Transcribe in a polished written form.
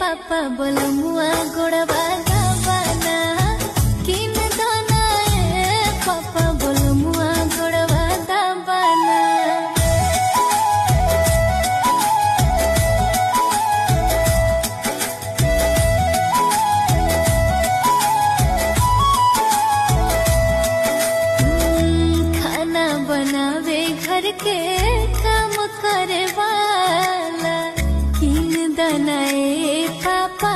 पापा बोलमुआ गोड़वा दाबाना किन दाना ए पापा बोलमुआ गोड़वा दाबाना। खाना बनावे घर के काम करे वाला किन दाना ए पापा